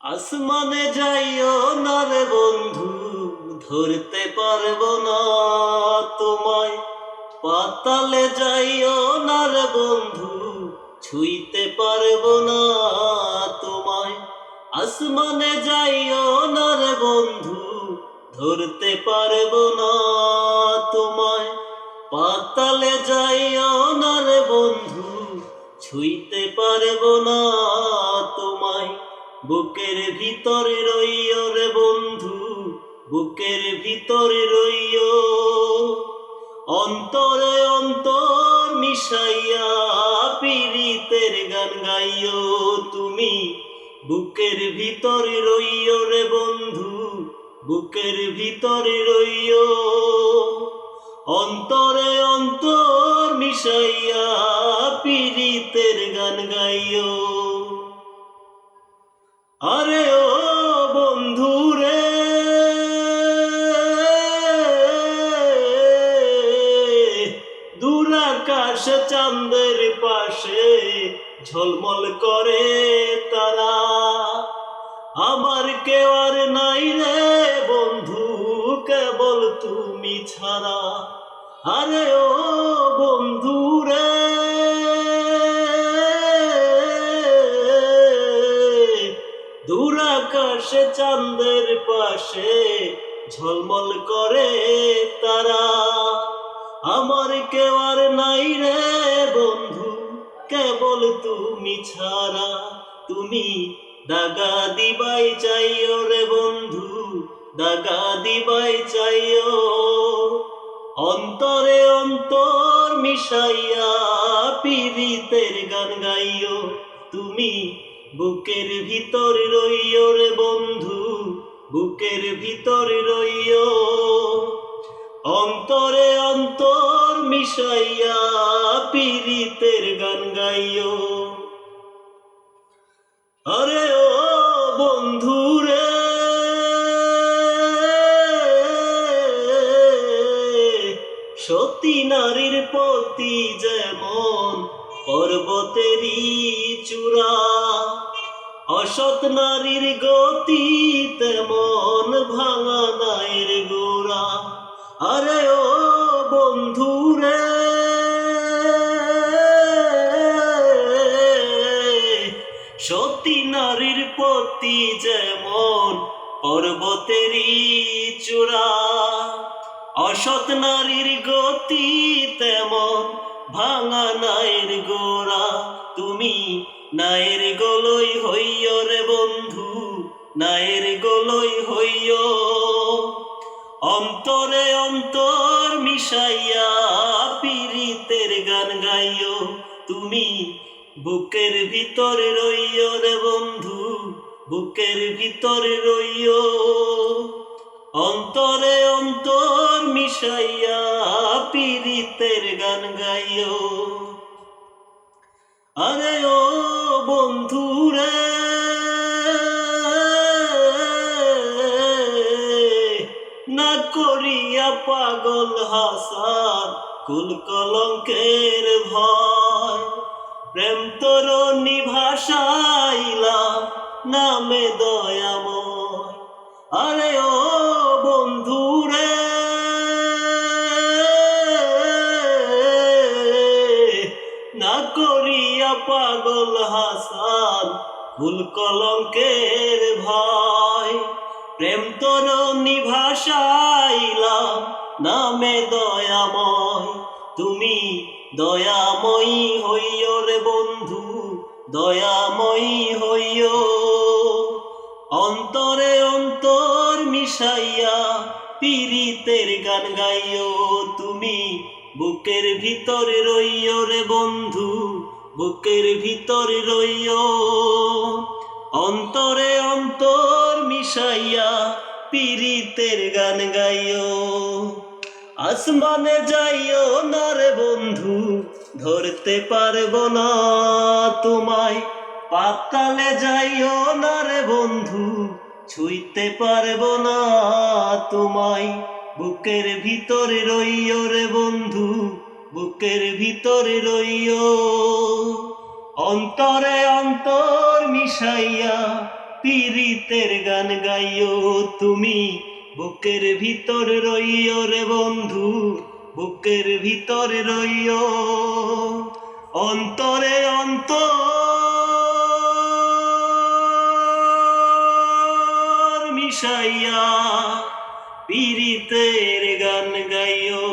আসমানে যাইও না রে বন্ধু, ধরতে পারবো না তোমায়। পাতালে যাইও না রে বন্ধু, ছুঁইতে পারবো না তোমায়। আসমানে যাইও না রে বন্ধু, ধরতে পারবো না তোমায়। পাতালে যাইও না রে বন্ধু, ছুঁইতে পারবো না তোমায়। বুকের ভিতরে রইও রে বন্ধু, বুকের ভিতরে রইও। অন্তরে অন্তর মিশাইয়া পীড়িতের গান গাইও তুমি। বুকের ভিতরে রইও রে বন্ধু, বুকের ভিতরে রইও। অন্তরে অন্তর মিশাইয়া পীড়িতের গান গাইও। আরে ও বন্ধু রে, দূর আকাশ চাঁদের পাশে ঝলমল করে তারা। আমার কেউ আর নাই রে বন্ধু, কেবল তুমি ছাড়া। আরে ও বন্ধু রে, দূর আকাশে চাঁদের পাশে ঝলমল করে তারা। আমার কেউ আর নাই রে বন্ধু, কেবল তুমি ছাড়া। তুমি দাগা দিবাই চাইও রে বন্ধু, দাগা দিবাই চাইও। অন্তরে অন্তর মিশাইয়া পীড়িতের গান গাইও তুমি। বুকের ভিতর রইও রে বন্ধু, বুকের ভিতর রইও। অন্তরে অন্তর মিশাইয়া পীড়িতের গান গাইও। আরে ও বন্ধু রে, সতী নারীর প্রতি যেমন পর্বতেরই চূড়া, অসৎ নারীর গতি তেমন ভাঙা নায়ের গোড়া। আরে ও বন্ধু রে, সতী নারীর প্রতি যেমন পর্বতেরই চূড়া, অসৎ নারীর গতি তেমন ভাঙা নায়ের গোড়া। তুমি নায়ের গোলই হইও রে বন্ধু, নায়ের গোলই হইও। অন্তরে অন্তর মিশাইয়া পীড়িতের গান গাইও তুমি। বুকের ভিতরে রইও রে বন্ধু, বুকের ভিতরে রইও। অন্তরে অন্তর মিশাইয়া পীড়িতের গান গাইও। আরে ও বন্ধু রে, না করিয়া পাগল হাসান কুল কলঙ্কের ভয়। প্রেম তরণী ভাষাইলাম নামে দয়াময়। আরে ও বন্ধু রে, না করিয়া পাগল হাসান কুল কলঙ্কের ভয়। প্রেম তরণী ভাষাইলাম নামে দয়াময়। তুমি দয়াময়ী হইও রে বন্ধু, দয়াময়ী হইও। অন্তরে অন্তর মিশাইয়া পীড়িতের গান গাইও তুমি। বুকের ভিতরে রইও রে বন্ধু, বুকের ভিতরে রইও। অন্তরে অন্তর মিশাইয়া পীড়িতের গান গাইও। আসমানে যাইও না রে বন্ধু, ধরতে পারবো না তোমায়। পাতালে যাইও না রে বন্ধু, ছুঁইতে পারবো না তোমায়। বুকের ভিতরে রইও রে বন্ধু, বুকের ভিতরে রইও। অন্তরে অন্তর মিশাইয়া পীড়িতের গান গাইও তুমি, বুকের ভিতর রইও রে বন্ধু, বুকের ভিতর রইও, অন্তরে অন্তর মিশাইয়া পীড়িতের গান গাইও।